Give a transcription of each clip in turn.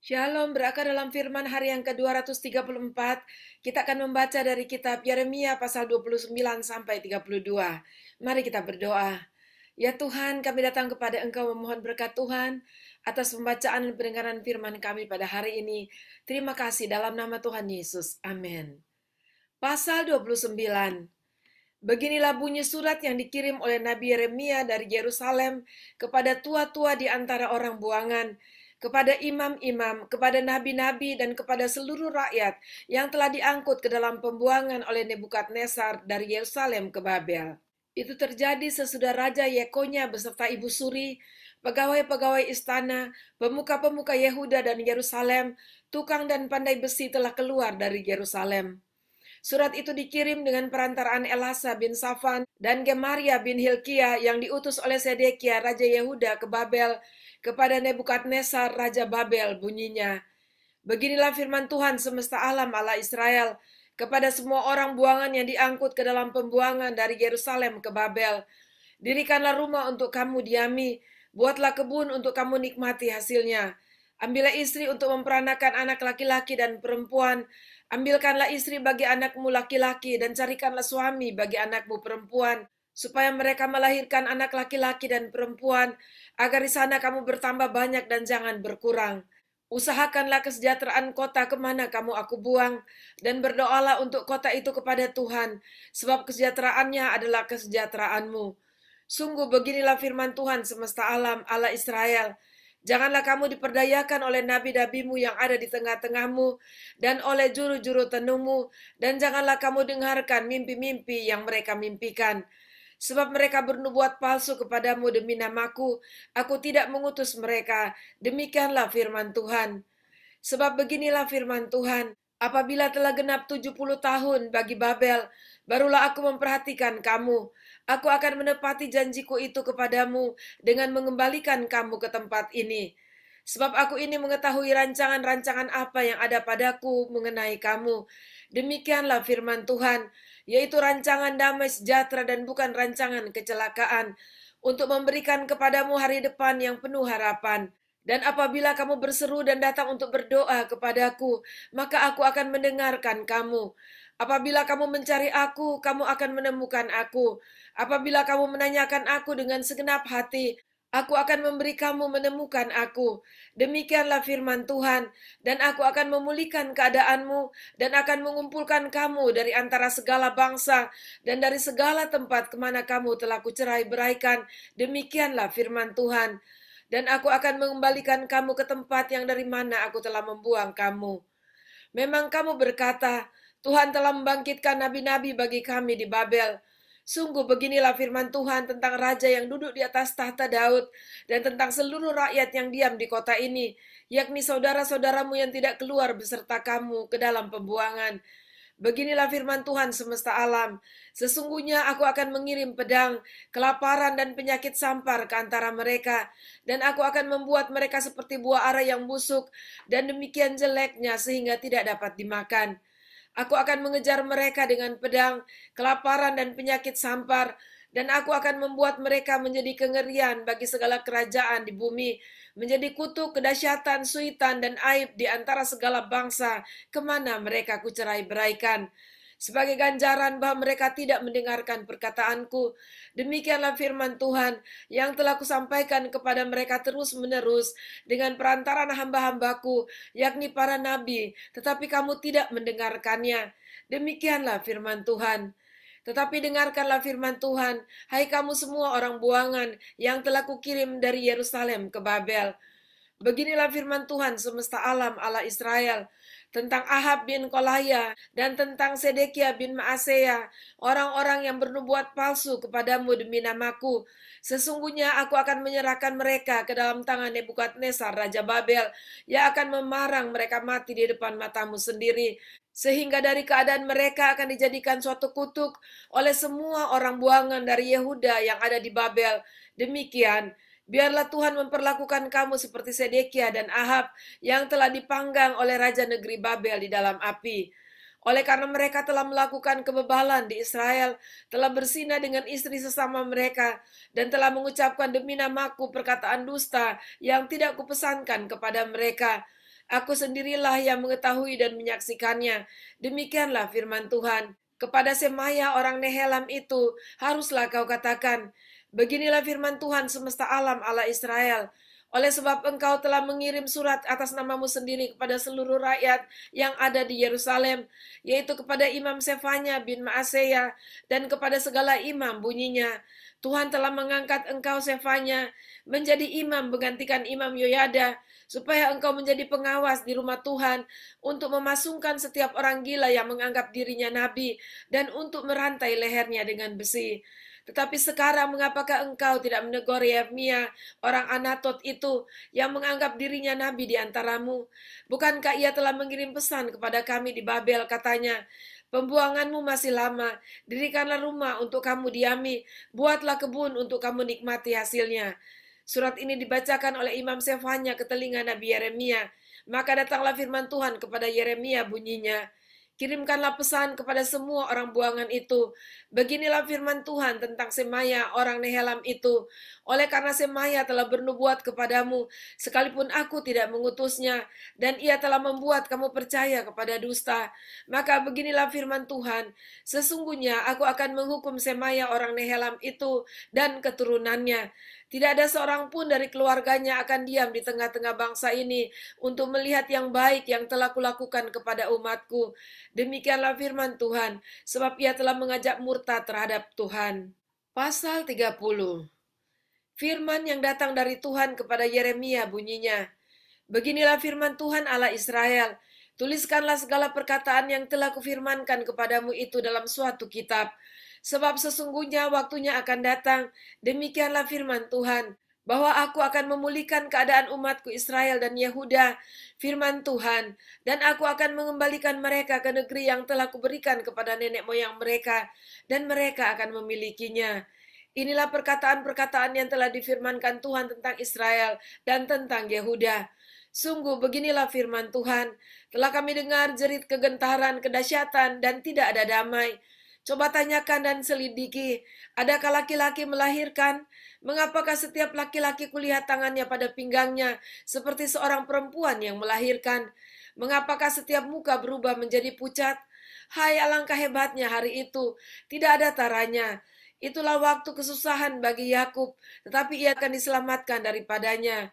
Shalom, berakar dalam firman hari yang ke-234. Kita akan membaca dari kitab Yeremia pasal 29 sampai 32. Mari kita berdoa. Ya Tuhan, kami datang kepada Engkau memohon berkat Tuhan atas pembacaan dan pendengaran firman kami pada hari ini. Terima kasih dalam nama Tuhan Yesus. Amin. Pasal 29. Beginilah bunyi surat yang dikirim oleh Nabi Yeremia dari Yerusalem kepada tua-tua di antara orang buangan, kepada imam-imam, kepada nabi-nabi, dan kepada seluruh rakyat yang telah diangkut ke dalam pembuangan oleh Nebukadnezar dari Yerusalem ke Babel. Itu terjadi sesudah Raja Yekonya beserta Ibu Suri, pegawai-pegawai istana, pemuka-pemuka Yehuda dan Yerusalem, tukang dan pandai besi telah keluar dari Yerusalem. Surat itu dikirim dengan perantaraan Elasa bin Safan dan Gemaria bin Hilkia yang diutus oleh Sedekia Raja Yehuda ke Babel kepada Nebukadnezar Raja Babel. Bunyinya, beginilah firman Tuhan semesta alam Allah Israel kepada semua orang buangan yang diangkut ke dalam pembuangan dari Yerusalem ke Babel. Dirikanlah rumah untuk kamu diami, buatlah kebun untuk kamu nikmati hasilnya. Ambillah istri untuk memperanakan anak laki-laki dan perempuan. Ambilkanlah istri bagi anakmu laki-laki dan carikanlah suami bagi anakmu perempuan, supaya mereka melahirkan anak laki-laki dan perempuan, agar di sana kamu bertambah banyak dan jangan berkurang. Usahakanlah kesejahteraan kota kemana kamu aku buang, dan berdoalah untuk kota itu kepada Tuhan, sebab kesejahteraannya adalah kesejahteraanmu. Sungguh beginilah firman Tuhan semesta alam, Allah Israel. Janganlah kamu diperdayakan oleh nabi-nabimu yang ada di tengah-tengahmu, dan oleh juru-juru tenungmu, dan janganlah kamu dengarkan mimpi-mimpi yang mereka mimpikan. Sebab mereka bernubuat palsu kepadamu demi namaku, aku tidak mengutus mereka. Demikianlah firman Tuhan. Sebab beginilah firman Tuhan, apabila telah genap 70 tahun bagi Babel, barulah aku memperhatikan kamu. Aku akan menepati janjiku itu kepadamu dengan mengembalikan kamu ke tempat ini. Sebab aku ini mengetahui rancangan-rancangan apa yang ada padaku mengenai kamu. Demikianlah firman Tuhan, yaitu rancangan damai sejahtera dan bukan rancangan kecelakaan, untuk memberikan kepadamu hari depan yang penuh harapan. Dan apabila kamu berseru dan datang untuk berdoa kepadaku, maka aku akan mendengarkan kamu. Apabila kamu mencari aku, kamu akan menemukan aku. Apabila kamu menanyakan aku dengan segenap hati, aku akan memberi kamu menemukan aku. Demikianlah firman Tuhan, dan aku akan memulihkan keadaanmu, dan akan mengumpulkan kamu dari antara segala bangsa, dan dari segala tempat kemana kamu telah kucerai-beraikan. Demikianlah firman Tuhan. Dan aku akan mengembalikan kamu ke tempat yang dari mana aku telah membuang kamu. Memang kamu berkata, Tuhan telah membangkitkan nabi-nabi bagi kami di Babel. Sungguh beginilah firman Tuhan tentang raja yang duduk di atas tahta Daud dan tentang seluruh rakyat yang diam di kota ini, yakni saudara-saudaramu yang tidak keluar beserta kamu ke dalam pembuangan. Beginilah firman Tuhan semesta alam. Sesungguhnya aku akan mengirim pedang, kelaparan dan penyakit sampar ke antara mereka. Dan aku akan membuat mereka seperti buah ara yang busuk, dan demikian jeleknya sehingga tidak dapat dimakan. Aku akan mengejar mereka dengan pedang, kelaparan dan penyakit sampar, dan aku akan membuat mereka menjadi kengerian bagi segala kerajaan di bumi, menjadi kutuk, kedahsyatan, suitan, dan aib di antara segala bangsa kemana mereka kucerai-beraikan. Sebagai ganjaran bahwa mereka tidak mendengarkan perkataanku, demikianlah firman Tuhan yang telah kusampaikan kepada mereka terus-menerus dengan perantaran hamba-hambaku, yakni para nabi, tetapi kamu tidak mendengarkannya. Demikianlah firman Tuhan. Tetapi dengarkanlah firman Tuhan, hai kamu semua orang buangan yang telah kukirim dari Yerusalem ke Babel. Beginilah firman Tuhan semesta alam Allah Israel tentang Ahab bin Kolaya dan tentang Sedekia bin Maaseya, orang-orang yang bernubuat palsu kepadamu demi namaku. Sesungguhnya aku akan menyerahkan mereka ke dalam tangan Nebukadnezar Raja Babel, yang akan memarang mereka mati di depan matamu sendiri. Sehingga dari keadaan mereka akan dijadikan suatu kutuk oleh semua orang buangan dari Yehuda yang ada di Babel. Demikian, biarlah Tuhan memperlakukan kamu seperti Sedekia dan Ahab yang telah dipanggang oleh Raja Negeri Babel di dalam api. Oleh karena mereka telah melakukan kebebalan di Israel, telah berzina dengan istri sesama mereka, dan telah mengucapkan demi namaku perkataan dusta yang tidak kupesankan kepada mereka. Aku sendirilah yang mengetahui dan menyaksikannya. Demikianlah firman Tuhan. Kepada Semaya orang Nehelam itu, haruslah kau katakan, beginilah firman Tuhan semesta alam Allah Israel. Oleh sebab engkau telah mengirim surat atas namamu sendiri kepada seluruh rakyat yang ada di Yerusalem, yaitu kepada Imam Sefanya bin Maaseya dan kepada segala imam, bunyinya, Tuhan telah mengangkat engkau Sefanya menjadi imam menggantikan Imam Yoyada, supaya engkau menjadi pengawas di rumah Tuhan untuk memasungkan setiap orang gila yang menganggap dirinya nabi dan untuk merantai lehernya dengan besi. Tetapi sekarang mengapakah engkau tidak menegur Yeremia, orang Anatot itu, yang menganggap dirinya nabi di antaramu? Bukankah ia telah mengirim pesan kepada kami di Babel, katanya, pembuanganmu masih lama, dirikanlah rumah untuk kamu diami, buatlah kebun untuk kamu nikmati hasilnya. Surat ini dibacakan oleh Imam Sefanya ke telinga Nabi Yeremia. Maka datanglah firman Tuhan kepada Yeremia, bunyinya, kirimkanlah pesan kepada semua orang buangan itu. Beginilah firman Tuhan tentang Semaya orang Nehelam itu. Oleh karena Semaya telah bernubuat kepadamu, sekalipun aku tidak mengutusnya, dan ia telah membuat kamu percaya kepada dusta. Maka beginilah firman Tuhan, sesungguhnya aku akan menghukum Semaya orang Nehelam itu dan keturunannya. Tidak ada seorang pun dari keluarganya akan diam di tengah-tengah bangsa ini untuk melihat yang baik yang telah kulakukan kepada umatku. Demikianlah firman Tuhan, sebab ia telah mengajak murtad terhadap Tuhan. Pasal 30. Firman yang datang dari Tuhan kepada Yeremia bunyinya, beginilah firman Tuhan Allah Israel, tuliskanlah segala perkataan yang telah kufirmankan kepadamu itu dalam suatu kitab. Sebab sesungguhnya waktunya akan datang, demikianlah firman Tuhan, bahwa aku akan memulihkan keadaan umatku Israel dan Yehuda, firman Tuhan, dan aku akan mengembalikan mereka ke negeri yang telah kuberikan kepada nenek moyang mereka, dan mereka akan memilikinya. Inilah perkataan-perkataan yang telah difirmankan Tuhan tentang Israel dan tentang Yehuda. Sungguh beginilah firman Tuhan, telah kami dengar jerit kegentaran, kedahsyatan, dan tidak ada damai. Coba tanyakan dan selidiki, adakah laki-laki melahirkan? Mengapakah setiap laki-laki kulihat tangannya pada pinggangnya seperti seorang perempuan yang melahirkan? Mengapakah setiap muka berubah menjadi pucat? Hai, alangkah hebatnya hari itu, tidak ada taranya. Itulah waktu kesusahan bagi Yakub, tetapi ia akan diselamatkan daripadanya.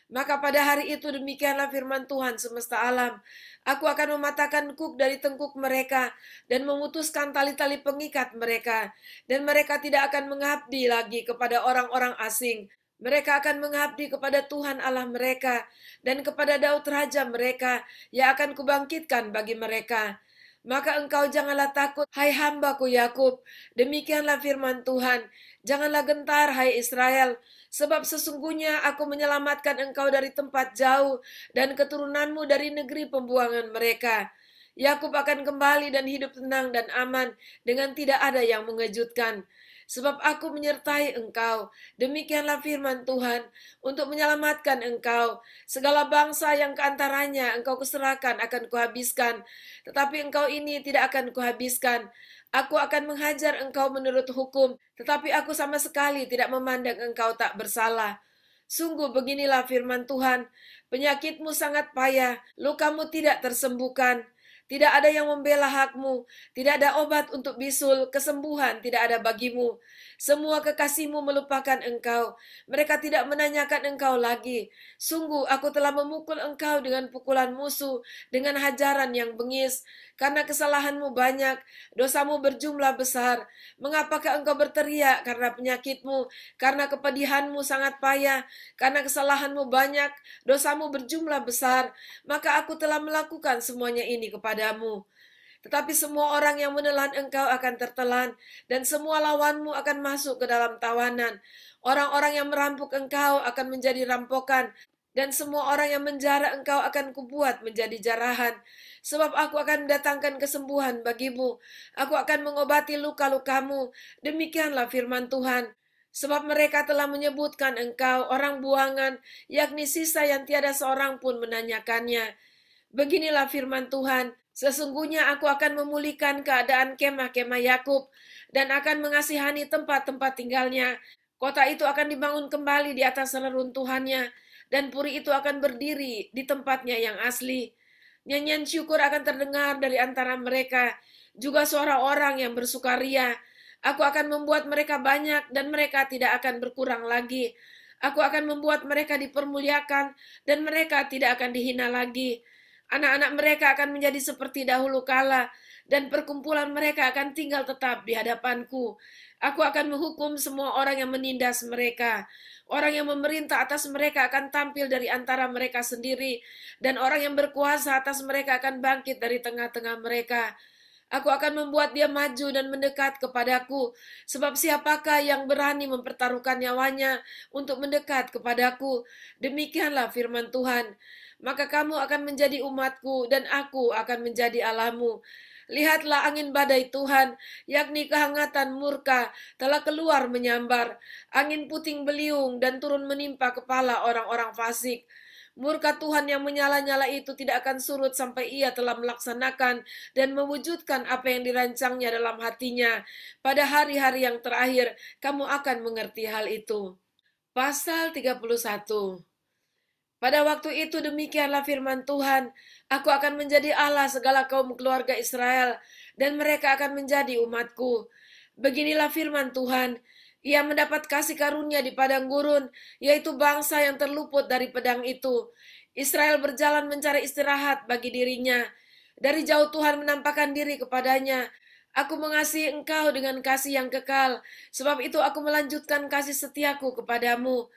Maka pada hari itu demikianlah firman Tuhan semesta alam. Aku akan mematahkan kuk dari tengkuk mereka dan memutuskan tali-tali pengikat mereka. Dan mereka tidak akan mengabdi lagi kepada orang-orang asing. Mereka akan mengabdi kepada Tuhan Allah mereka dan kepada Daud Raja mereka yang akan kubangkitkan bagi mereka. Maka engkau janganlah takut, hai hambaku Yakub. Demikianlah firman Tuhan. Janganlah gentar, hai Israel. Sebab sesungguhnya aku menyelamatkan engkau dari tempat jauh dan keturunanmu dari negeri pembuangan mereka. Yakub akan kembali dan hidup tenang dan aman dengan tidak ada yang mengejutkan. Sebab aku menyertai engkau, demikianlah firman Tuhan, untuk menyelamatkan engkau. Segala bangsa yang keantaranya engkau keserahkan akan kuhabiskan, tetapi engkau ini tidak akan kuhabiskan. Aku akan menghajar engkau menurut hukum, tetapi aku sama sekali tidak memandang engkau tak bersalah. Sungguh beginilah firman Tuhan, penyakitmu sangat payah, lukamu tidak tersembuhkan. Tidak ada yang membela hakmu, tidak ada obat untuk bisul, kesembuhan tidak ada bagimu. Semua kekasihmu melupakan engkau, mereka tidak menanyakan engkau lagi. Sungguh aku telah memukul engkau dengan pukulan musuh, dengan hajaran yang bengis. Karena kesalahanmu banyak, dosamu berjumlah besar. Mengapakah engkau berteriak karena penyakitmu, karena kepedihanmu sangat payah, karena kesalahanmu banyak, dosamu berjumlah besar, maka aku telah melakukan semuanya ini kepadamu. Tetapi semua orang yang menelan engkau akan tertelan, dan semua lawanmu akan masuk ke dalam tawanan. Orang-orang yang merampok engkau akan menjadi rampokan, dan semua orang yang menjara engkau akan kubuat menjadi jarahan. Sebab aku akan mendatangkan kesembuhan bagimu. Aku akan mengobati luka-lukamu. Demikianlah firman Tuhan. Sebab mereka telah menyebutkan engkau orang buangan, yakni sisa yang tiada seorang pun menanyakannya. Beginilah firman Tuhan, sesungguhnya aku akan memulihkan keadaan kemah-kemah Yakub dan akan mengasihani tempat-tempat tinggalnya. Kota itu akan dibangun kembali di atas reruntuhannya, dan puri itu akan berdiri di tempatnya yang asli. Nyanyian syukur akan terdengar dari antara mereka, juga suara orang yang bersukaria. Aku akan membuat mereka banyak dan mereka tidak akan berkurang lagi. Aku akan membuat mereka dipermuliakan dan mereka tidak akan dihina lagi. Anak-anak mereka akan menjadi seperti dahulu kala dan perkumpulan mereka akan tinggal tetap di hadapanku. Aku akan menghukum semua orang yang menindas mereka. Orang yang memerintah atas mereka akan tampil dari antara mereka sendiri, dan orang yang berkuasa atas mereka akan bangkit dari tengah-tengah mereka. Aku akan membuat dia maju dan mendekat kepadaku, sebab siapakah yang berani mempertaruhkan nyawanya untuk mendekat kepadaku? Demikianlah firman Tuhan. Maka kamu akan menjadi umatku, dan aku akan menjadi Allahmu. Lihatlah angin badai Tuhan, yakni kehangatan murka, telah keluar menyambar. Angin puting beliung dan turun menimpa kepala orang-orang fasik. Murka Tuhan yang menyala-nyala itu tidak akan surut sampai ia telah melaksanakan dan mewujudkan apa yang dirancangnya dalam hatinya. Pada hari-hari yang terakhir, kamu akan mengerti hal itu. Pasal 31. Pada waktu itu demikianlah firman Tuhan, aku akan menjadi Allah segala kaum keluarga Israel, dan mereka akan menjadi umatku. Beginilah firman Tuhan, ia mendapat kasih karunia di padang gurun, yaitu bangsa yang terluput dari pedang itu. Israel berjalan mencari istirahat bagi dirinya. Dari jauh Tuhan menampakkan diri kepadanya. Aku mengasihi engkau dengan kasih yang kekal, sebab itu aku melanjutkan kasih setiaku kepadamu.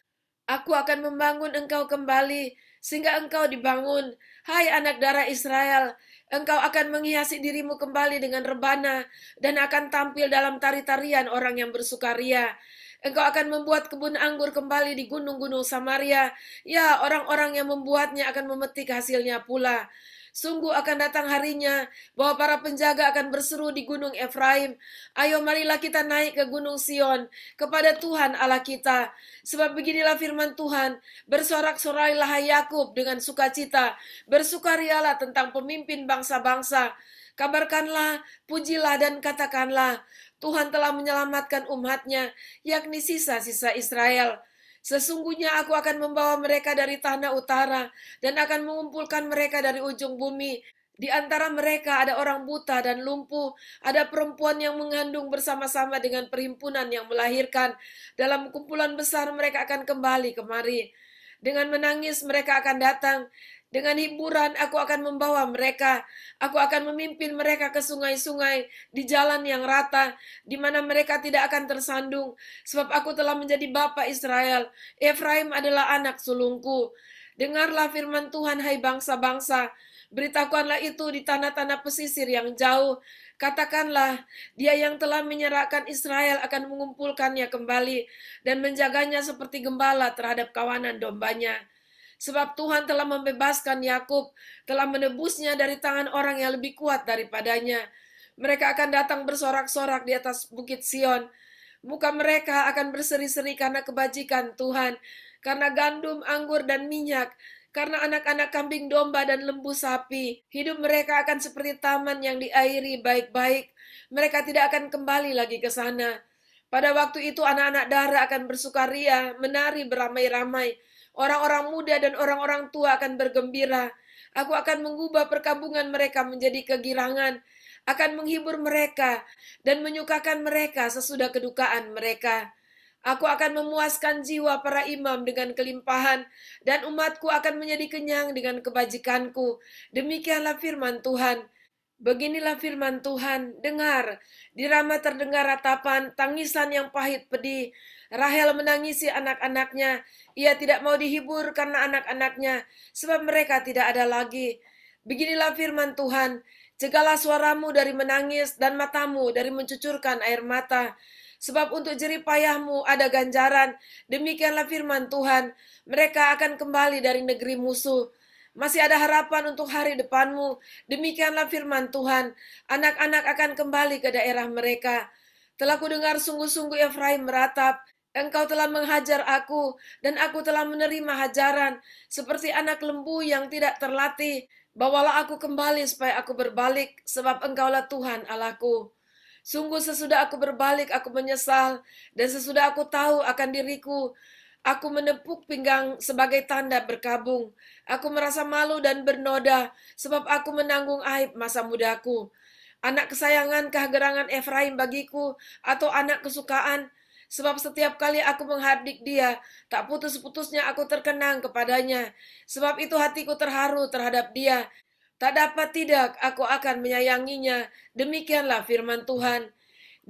Aku akan membangun engkau kembali, sehingga engkau dibangun. Hai anak darah Israel, engkau akan menghiasi dirimu kembali dengan rebana, dan akan tampil dalam tari-tarian orang yang bersukaria. Engkau akan membuat kebun anggur kembali di gunung-gunung Samaria. Ya, orang-orang yang membuatnya akan memetik hasilnya pula. Sungguh akan datang harinya bahwa para penjaga akan berseru di gunung Efraim, ayo marilah kita naik ke gunung Sion, kepada Tuhan Allah kita. Sebab beginilah firman Tuhan, bersorak-sorailah hai Yakub dengan sukacita, bersukarialah tentang pemimpin bangsa-bangsa. Kabarkanlah, pujilah dan katakanlah, Tuhan telah menyelamatkan umatnya, yakni sisa-sisa Israel. Sesungguhnya aku akan membawa mereka dari tanah utara dan akan mengumpulkan mereka dari ujung bumi. Di antara mereka ada orang buta dan lumpuh, ada perempuan yang mengandung bersama-sama dengan perhimpunan yang melahirkan. Dalam kumpulan besar mereka akan kembali kemari. Dengan menangis mereka akan datang. Dengan hiburan aku akan membawa mereka. Aku akan memimpin mereka ke sungai-sungai di jalan yang rata, di mana mereka tidak akan tersandung. Sebab aku telah menjadi bapa Israel. Efraim adalah anak sulungku. Dengarlah firman Tuhan, hai bangsa-bangsa. Beritakanlah itu di tanah-tanah pesisir yang jauh. Katakanlah, dia yang telah menyerahkan Israel akan mengumpulkannya kembali dan menjaganya seperti gembala terhadap kawanan dombanya. Sebab Tuhan telah membebaskan Yakub, telah menebusnya dari tangan orang yang lebih kuat daripadanya. Mereka akan datang bersorak-sorak di atas bukit Sion. Muka mereka akan berseri-seri karena kebajikan Tuhan, karena gandum, anggur, dan minyak, karena anak-anak kambing domba dan lembu sapi. Hidup mereka akan seperti taman yang diairi baik-baik. Mereka tidak akan kembali lagi ke sana. Pada waktu itu anak-anak darah akan bersukaria, menari beramai-ramai. Orang-orang muda dan orang-orang tua akan bergembira. Aku akan mengubah perkabungan mereka menjadi kegirangan, akan menghibur mereka dan menyukakan mereka sesudah kedukaan mereka. Aku akan memuaskan jiwa para imam dengan kelimpahan, dan umatku akan menjadi kenyang dengan kebajikanku. Demikianlah firman Tuhan. Beginilah firman Tuhan, dengar, di Rama terdengar ratapan, tangisan yang pahit pedih. Rahel menangisi anak-anaknya, ia tidak mau dihibur karena anak-anaknya, sebab mereka tidak ada lagi. Beginilah firman Tuhan, cegahlah suaramu dari menangis dan matamu dari mencucurkan air mata. Sebab untuk jerih payahmu ada ganjaran, demikianlah firman Tuhan, mereka akan kembali dari negeri musuh. Masih ada harapan untuk hari depanmu. Demikianlah firman Tuhan. Anak-anak akan kembali ke daerah mereka. Telah kudengar sungguh-sungguh Efraim meratap. Engkau telah menghajar aku, dan aku telah menerima hajaran, seperti anak lembu yang tidak terlatih. Bawalah aku kembali supaya aku berbalik, sebab engkaulah Tuhan Allahku. Sungguh sesudah aku berbalik, aku menyesal, dan sesudah aku tahu akan diriku, Aku menepuk pinggang sebagai tanda berkabung. Aku merasa malu dan bernoda, sebab aku menanggung aib masa mudaku. Anak kesayangankah gerangan Efraim bagiku, atau anak kesukaan? Sebab setiap kali aku menghardik dia, tak putus-putusnya aku terkenang kepadanya. Sebab itu hatiku terharu terhadap dia. Tak dapat tidak, aku akan menyayanginya. Demikianlah firman Tuhan.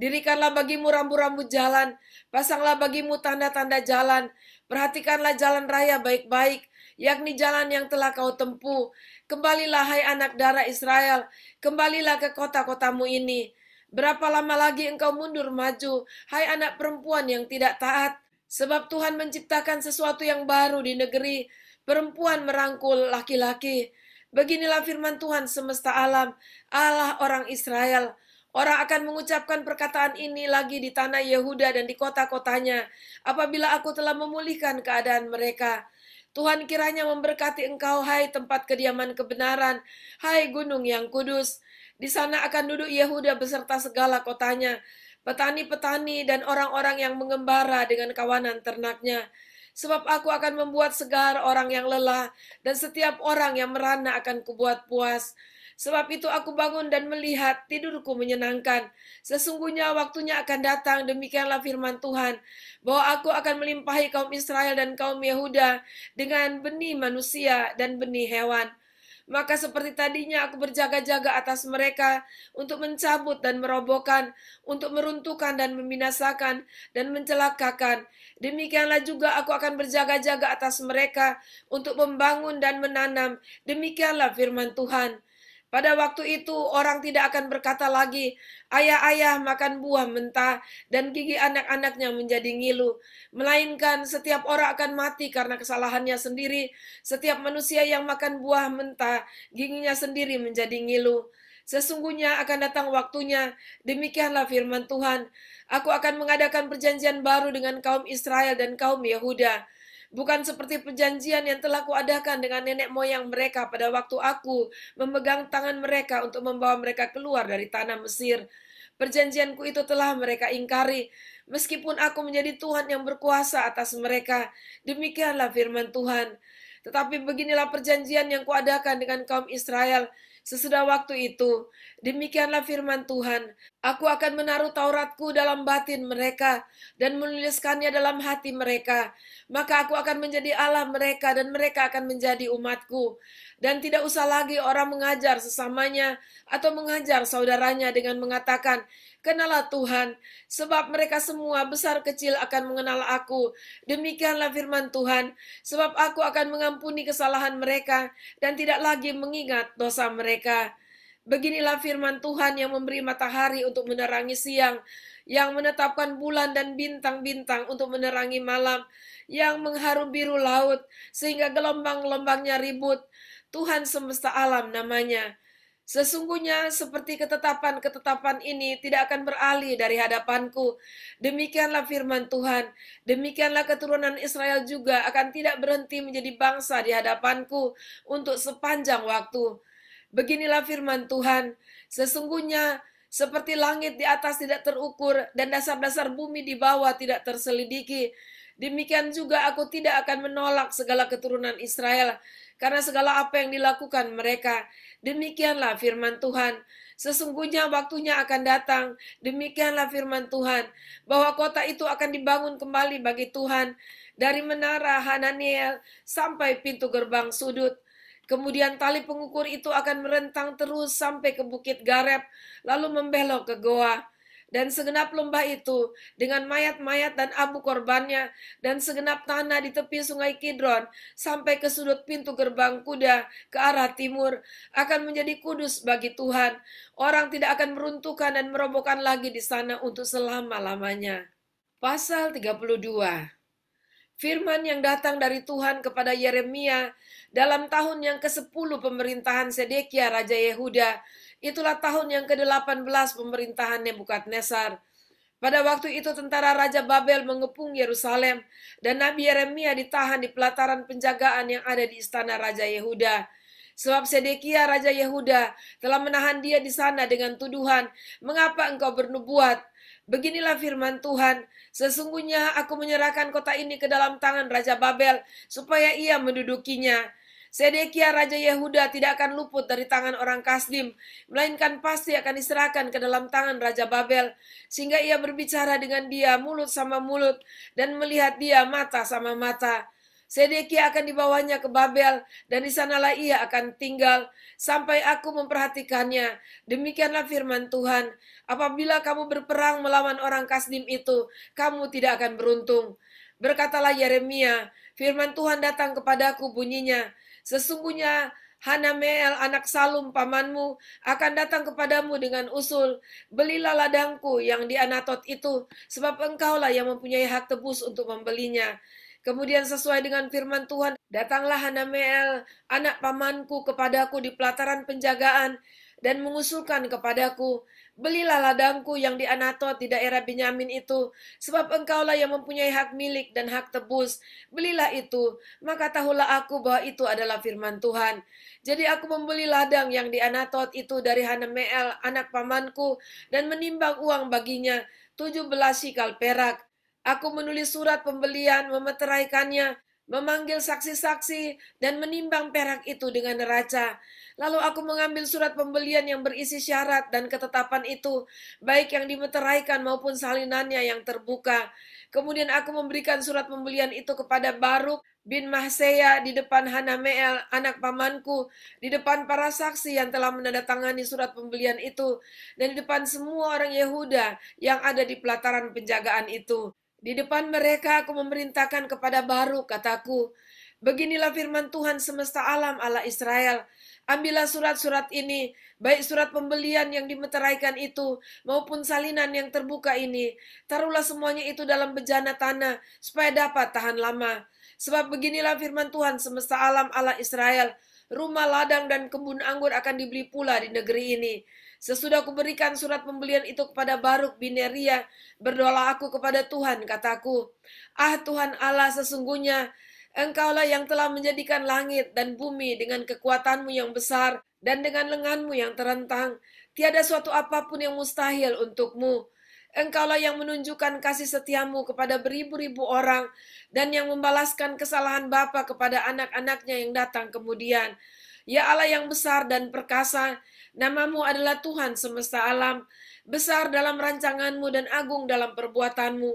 Dirikanlah bagimu rambu-rambu jalan, pasanglah bagimu tanda-tanda jalan, perhatikanlah jalan raya baik-baik, yakni jalan yang telah kau tempuh. Kembalilah hai anak darah Israel, kembalilah ke kota-kotamu ini. Berapa lama lagi engkau mundur maju, hai anak perempuan yang tidak taat? Sebab Tuhan menciptakan sesuatu yang baru di negeri, perempuan merangkul laki-laki. Beginilah firman Tuhan semesta alam, Allah orang Israel. Orang akan mengucapkan perkataan ini lagi di tanah Yehuda dan di kota-kotanya, apabila aku telah memulihkan keadaan mereka. Tuhan kiranya memberkati engkau, hai tempat kediaman kebenaran, hai gunung yang kudus. Di sana akan duduk Yehuda beserta segala kotanya, petani-petani dan orang-orang yang mengembara dengan kawanan ternaknya. Sebab aku akan membuat segar orang yang lelah, dan setiap orang yang merana akan kubuat puas. Sebab itu aku bangun dan melihat, tidurku menyenangkan. Sesungguhnya waktunya akan datang, demikianlah firman Tuhan, bahwa aku akan melimpahi kaum Israel dan kaum Yehuda dengan benih manusia dan benih hewan. Maka seperti tadinya aku berjaga-jaga atas mereka untuk mencabut dan merobohkan, untuk meruntuhkan dan membinasakan dan mencelakakan. Demikianlah juga aku akan berjaga-jaga atas mereka untuk membangun dan menanam. Demikianlah firman Tuhan. Pada waktu itu orang tidak akan berkata lagi, ayah-ayah makan buah mentah dan gigi anak-anaknya menjadi ngilu. Melainkan setiap orang akan mati karena kesalahannya sendiri. Setiap manusia yang makan buah mentah, giginya sendiri menjadi ngilu. Sesungguhnya akan datang waktunya, demikianlah firman Tuhan. Aku akan mengadakan perjanjian baru dengan kaum Israel dan kaum Yehuda. Bukan seperti perjanjian yang telah kuadakan dengan nenek moyang mereka pada waktu aku memegang tangan mereka untuk membawa mereka keluar dari tanah Mesir. Perjanjianku itu telah mereka ingkari, meskipun aku menjadi Tuhan yang berkuasa atas mereka. Demikianlah firman Tuhan. Tetapi beginilah perjanjian yang kuadakan dengan kaum Israel sesudah waktu itu. Demikianlah firman Tuhan. Aku akan menaruh Tauratku dalam batin mereka dan menuliskannya dalam hati mereka. Maka aku akan menjadi Allah mereka dan mereka akan menjadi umatku. Dan tidak usah lagi orang mengajar sesamanya atau mengajar saudaranya dengan mengatakan, kenalah Tuhan, sebab mereka semua besar kecil akan mengenal aku. Demikianlah firman Tuhan, sebab aku akan mengampuni kesalahan mereka dan tidak lagi mengingat dosa mereka. Beginilah firman Tuhan yang memberi matahari untuk menerangi siang, yang menetapkan bulan dan bintang-bintang untuk menerangi malam, yang mengharu biru laut, sehingga gelombang-gelombangnya ribut. Tuhan semesta alam namanya. Sesungguhnya seperti ketetapan-ketetapan ini tidak akan beralih dari hadapanku. Demikianlah firman Tuhan. Demikianlah keturunan Israel juga akan tidak berhenti menjadi bangsa di hadapanku untuk sepanjang waktu. Beginilah firman Tuhan. Sesungguhnya seperti langit di atas tidak terukur dan dasar-dasar bumi di bawah tidak terselidiki, demikian juga aku tidak akan menolak segala keturunan Israel karena segala apa yang dilakukan mereka. Demikianlah firman Tuhan. Sesungguhnya waktunya akan datang, demikianlah firman Tuhan, bahwa kota itu akan dibangun kembali bagi Tuhan, dari menara Hananiel sampai pintu gerbang sudut. Kemudian tali pengukur itu akan merentang terus sampai ke bukit Gareb, lalu membelok ke goa. Dan segenap lembah itu, dengan mayat-mayat dan abu korbannya, dan segenap tanah di tepi sungai Kidron, sampai ke sudut pintu gerbang kuda ke arah timur, akan menjadi kudus bagi Tuhan. Orang tidak akan meruntuhkan dan merobohkan lagi di sana untuk selama-lamanya. Pasal 32. Firman yang datang dari Tuhan kepada Yeremia dalam tahun yang ke-10 pemerintahan Sedekia Raja Yehuda. Itulah tahun yang ke-18 pemerintahan Nebukadnezar. Pada waktu itu tentara Raja Babel mengepung Yerusalem dan Nabi Yeremia ditahan di pelataran penjagaan yang ada di istana Raja Yehuda. Sebab Sedekia Raja Yehuda telah menahan dia di sana dengan tuduhan, mengapa engkau bernubuat? Beginilah firman Tuhan, sesungguhnya aku menyerahkan kota ini ke dalam tangan Raja Babel, supaya ia mendudukinya. Sedekia Raja Yehuda tidak akan luput dari tangan orang Kasdim, melainkan pasti akan diserahkan ke dalam tangan Raja Babel, sehingga ia berbicara dengan dia mulut sama mulut, dan melihat dia mata sama mata. Sedekia akan dibawanya ke Babel, dan di sanalah ia akan tinggal, sampai aku memperhatikannya. Demikianlah firman Tuhan, apabila kamu berperang melawan orang Kasdim itu, kamu tidak akan beruntung. Berkatalah Yeremia, firman Tuhan datang kepadaku bunyinya, sesungguhnya Hanameel anak Salum pamanmu akan datang kepadamu dengan usul, belilah ladangku yang di Anatot itu, sebab engkaulah yang mempunyai hak tebus untuk membelinya. Kemudian sesuai dengan firman Tuhan, datanglah Hanameel, anak pamanku kepadaku di pelataran penjagaan, dan mengusulkan kepadaku, belilah ladangku yang di Anatot di daerah Benyamin itu, sebab engkaulah yang mempunyai hak milik dan hak tebus. Belilah itu, maka tahulah aku bahwa itu adalah firman Tuhan. Jadi aku membeli ladang yang di Anatot itu dari Hanameel, anak pamanku, dan menimbang uang baginya, 17 sikal perak. Aku menulis surat pembelian, memeteraikannya, memanggil saksi-saksi, dan menimbang perak itu dengan neraca. Lalu aku mengambil surat pembelian yang berisi syarat dan ketetapan itu, baik yang dimeteraikan maupun salinannya yang terbuka. Kemudian aku memberikan surat pembelian itu kepada Baruk bin Mahseya di depan Hanameel, anak pamanku, di depan para saksi yang telah menandatangani surat pembelian itu, dan di depan semua orang Yehuda yang ada di pelataran penjagaan itu. Di depan mereka aku memerintahkan kepada Baruk, kataku, beginilah firman Tuhan semesta alam Allah Israel, ambillah surat-surat ini, baik surat pembelian yang dimeteraikan itu, maupun salinan yang terbuka ini, taruhlah semuanya itu dalam bejana tanah, supaya dapat tahan lama. Sebab beginilah firman Tuhan semesta alam Allah Israel, rumah ladang dan kebun anggur akan dibeli pula di negeri ini. Sesudah aku berikan surat pembelian itu kepada Baruk bin Neria, berdoalah aku kepada Tuhan, kataku, ah Tuhan Allah, sesungguhnya Engkaulah yang telah menjadikan langit dan bumi dengan kekuatanmu yang besar dan dengan lenganmu yang terentang. Tiada suatu apapun yang mustahil untukmu. Engkaulah yang menunjukkan kasih setiamu kepada beribu-ribu orang dan yang membalaskan kesalahan bapa kepada anak-anaknya yang datang kemudian. Ya Allah yang besar dan perkasa, namamu adalah Tuhan semesta alam, besar dalam rancanganmu dan agung dalam perbuatanmu.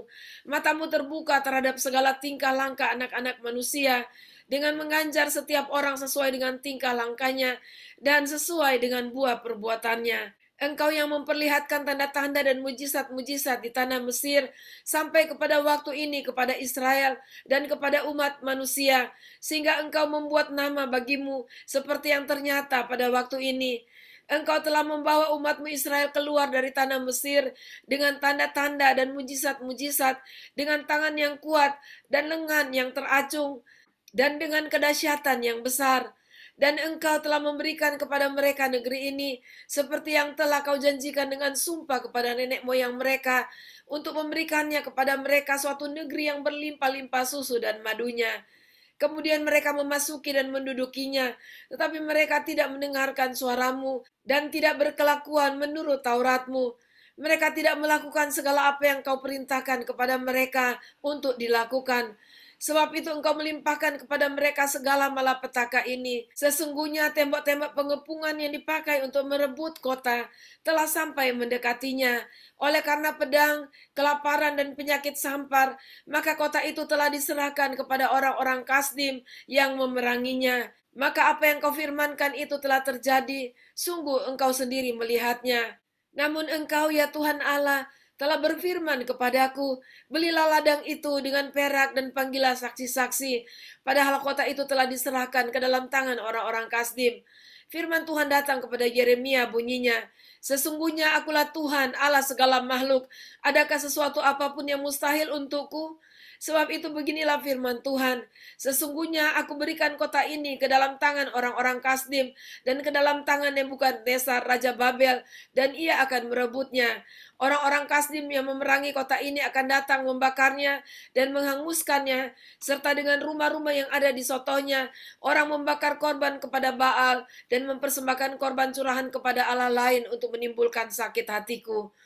Matamu terbuka terhadap segala tingkah langkah anak-anak manusia, dengan mengganjar setiap orang sesuai dengan tingkah langkahnya dan sesuai dengan buah perbuatannya. Engkau yang memperlihatkan tanda-tanda dan mujizat-mujizat di tanah Mesir sampai kepada waktu ini kepada Israel dan kepada umat manusia, sehingga engkau membuat nama bagimu seperti yang ternyata pada waktu ini. Engkau telah membawa umatmu Israel keluar dari tanah Mesir dengan tanda-tanda dan mujizat-mujizat, dengan tangan yang kuat dan lengan yang teracung, dan dengan kedahsyatan yang besar. Dan engkau telah memberikan kepada mereka negeri ini, seperti yang telah kau janjikan dengan sumpah kepada nenek moyang mereka, untuk memberikannya kepada mereka suatu negeri yang berlimpah-limpah susu dan madunya. Kemudian mereka memasuki dan mendudukinya, tetapi mereka tidak mendengarkan suaramu dan tidak berkelakuan menurut Tauratmu. Mereka tidak melakukan segala apa yang kau perintahkan kepada mereka untuk dilakukan. Sebab itu engkau melimpahkan kepada mereka segala malapetaka ini. Sesungguhnya tembok-tembok pengepungan yang dipakai untuk merebut kota telah sampai mendekatinya. Oleh karena pedang, kelaparan, dan penyakit sampar, maka kota itu telah diserahkan kepada orang-orang Kasdim yang memeranginya. Maka apa yang kau firmankan itu telah terjadi, sungguh engkau sendiri melihatnya. Namun engkau ya Tuhan Allah, telah berfirman kepadaku, belilah ladang itu dengan perak dan panggillah saksi-saksi, padahal kota itu telah diserahkan ke dalam tangan orang-orang Kasdim. Firman Tuhan datang kepada Yeremia bunyinya, sesungguhnya akulah Tuhan Allah segala makhluk, adakah sesuatu apapun yang mustahil untukku? Sebab itu beginilah firman Tuhan, sesungguhnya aku berikan kota ini ke dalam tangan orang-orang Kasdim dan ke dalam tangan Nebukadnezar Raja Babel, dan ia akan merebutnya. Orang-orang Kasdim yang memerangi kota ini akan datang membakarnya dan menghanguskannya, serta dengan rumah-rumah yang ada di sotohnya. Orang membakar korban kepada Baal dan mempersembahkan korban curahan kepada Allah lain untuk menimbulkan sakit hatiku.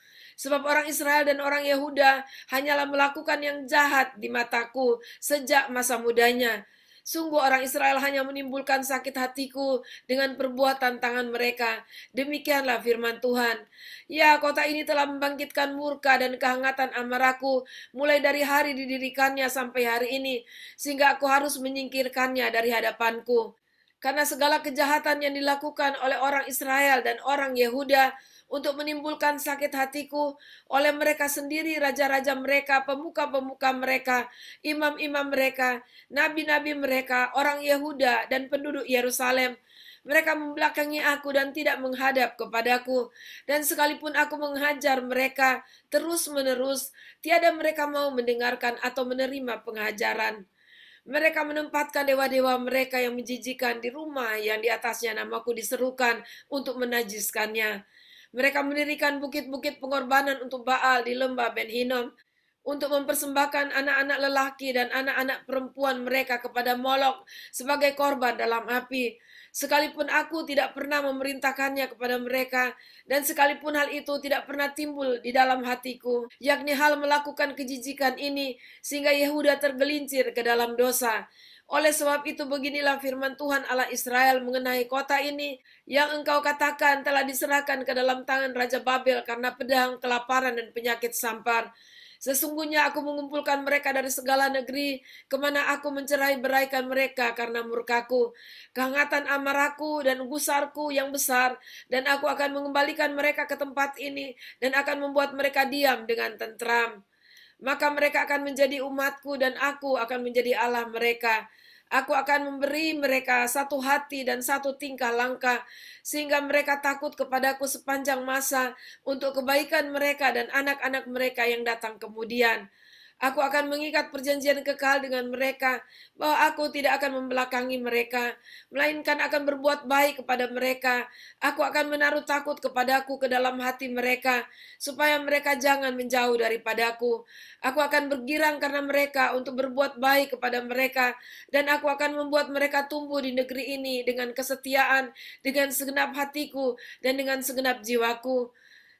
Sebab orang Israel dan orang Yehuda hanyalah melakukan yang jahat di mataku sejak masa mudanya. Sungguh orang Israel hanya menimbulkan sakit hatiku dengan perbuatan tangan mereka. Demikianlah firman Tuhan. Ya, kota ini telah membangkitkan murka dan kehangatan amarahku mulai dari hari didirikannya sampai hari ini, sehingga aku harus menyingkirkannya dari hadapanku. Karena segala kejahatan yang dilakukan oleh orang Israel dan orang Yehuda untuk menimbulkan sakit hatiku oleh mereka sendiri, raja-raja mereka, pemuka-pemuka mereka, imam-imam mereka, nabi-nabi mereka, orang Yehuda dan penduduk Yerusalem. Mereka membelakangi aku dan tidak menghadap kepadaku. Dan sekalipun aku menghajar mereka terus-menerus, tiada mereka mau mendengarkan atau menerima pengajaran. Mereka menempatkan dewa-dewa mereka yang menjijikan di rumah yang di atasnya namaku diserukan untuk menajiskannya. Mereka mendirikan bukit-bukit pengorbanan untuk Baal di lembah Ben Hinnom, untuk mempersembahkan anak-anak lelaki dan anak-anak perempuan mereka kepada Molok sebagai korban dalam api. Sekalipun aku tidak pernah memerintahkannya kepada mereka, dan sekalipun hal itu tidak pernah timbul di dalam hatiku, yakni hal melakukan kejijikan ini, sehingga Yehuda tergelincir ke dalam dosa. Oleh sebab itu beginilah firman Tuhan Allah Israel mengenai kota ini, yang engkau katakan telah diserahkan ke dalam tangan Raja Babel karena pedang, kelaparan, dan penyakit sampar. Sesungguhnya aku mengumpulkan mereka dari segala negeri, kemana aku mencerai-beraikan mereka karena murkaku, kehangatan amarahku dan gusarku yang besar, dan aku akan mengembalikan mereka ke tempat ini, dan akan membuat mereka diam dengan tentram. Maka mereka akan menjadi umatku dan aku akan menjadi Allah mereka. Aku akan memberi mereka satu hati dan satu tingkah langkah, sehingga mereka takut kepadaku sepanjang masa untuk kebaikan mereka dan anak-anak mereka yang datang kemudian. Aku akan mengikat perjanjian kekal dengan mereka, bahwa aku tidak akan membelakangi mereka, melainkan akan berbuat baik kepada mereka. Aku akan menaruh takut kepadaku ke dalam hati mereka, supaya mereka jangan menjauh daripadaku. Aku akan bergirang karena mereka untuk berbuat baik kepada mereka, dan aku akan membuat mereka tumbuh di negeri ini dengan kesetiaan, dengan segenap hatiku, dan dengan segenap jiwaku.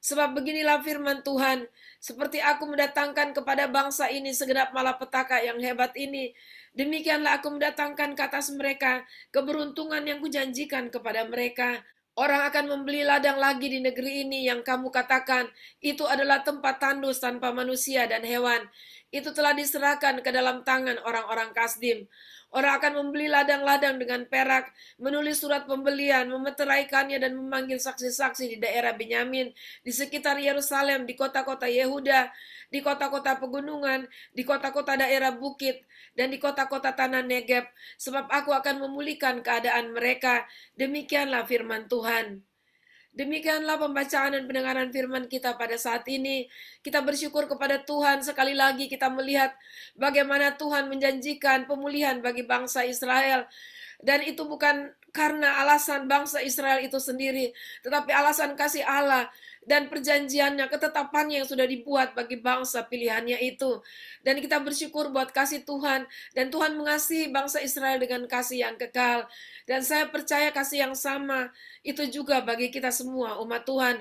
Sebab beginilah firman Tuhan, seperti aku mendatangkan kepada bangsa ini segenap malapetaka yang hebat ini, demikianlah aku mendatangkan ke atas mereka keberuntungan yang kujanjikan kepada mereka. Orang akan membeli ladang lagi di negeri ini yang kamu katakan, itu adalah tempat tandus tanpa manusia dan hewan. Itu telah diserahkan ke dalam tangan orang-orang Kasdim. Orang akan membeli ladang-ladang dengan perak, menulis surat pembelian, memeteraikannya dan memanggil saksi-saksi di daerah Benyamin, di sekitar Yerusalem, di kota-kota Yehuda, di kota-kota pegunungan, di kota-kota daerah bukit, dan di kota-kota tanah Negeb, sebab aku akan memulihkan keadaan mereka. Demikianlah firman Tuhan. Demikianlah pembacaan dan pendengaran firman kita pada saat ini. Kita bersyukur kepada Tuhan, sekali lagi kita melihat bagaimana Tuhan menjanjikan pemulihan bagi bangsa Israel. Dan itu bukan karena alasan bangsa Israel itu sendiri, tetapi alasan kasih Allah dan perjanjiannya, ketetapannya yang sudah dibuat bagi bangsa pilihannya itu. Dan kita bersyukur buat kasih Tuhan, dan Tuhan mengasihi bangsa Israel dengan kasih yang kekal. Dan saya percaya kasih yang sama itu juga bagi kita semua umat Tuhan.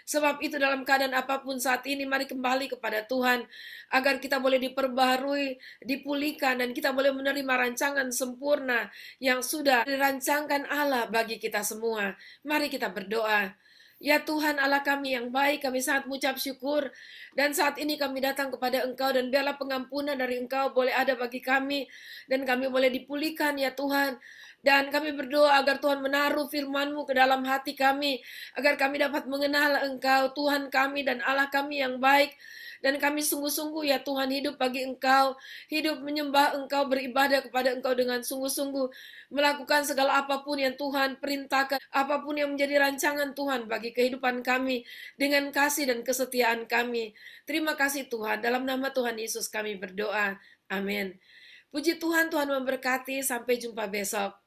Sebab itu dalam keadaan apapun saat ini, mari kembali kepada Tuhan, agar kita boleh diperbaharui, dipulihkan, dan kita boleh menerima rancangan sempurna yang sudah dirancangkan Allah bagi kita semua. Mari kita berdoa. Ya Tuhan Allah kami yang baik, kami sangat mengucap syukur, dan saat ini kami datang kepada Engkau, dan biarlah pengampunan dari Engkau boleh ada bagi kami, dan kami boleh dipulihkan ya Tuhan. Dan kami berdoa agar Tuhan menaruh firman-Mu ke dalam hati kami, agar kami dapat mengenal Engkau, Tuhan kami dan Allah kami yang baik. Dan kami sungguh-sungguh ya Tuhan hidup bagi Engkau, hidup menyembah Engkau, beribadah kepada Engkau dengan sungguh-sungguh, melakukan segala apapun yang Tuhan perintahkan, apapun yang menjadi rancangan Tuhan bagi kehidupan kami, dengan kasih dan kesetiaan kami. Terima kasih Tuhan, dalam nama Tuhan Yesus kami berdoa. Amin. Puji Tuhan, Tuhan memberkati, sampai jumpa besok.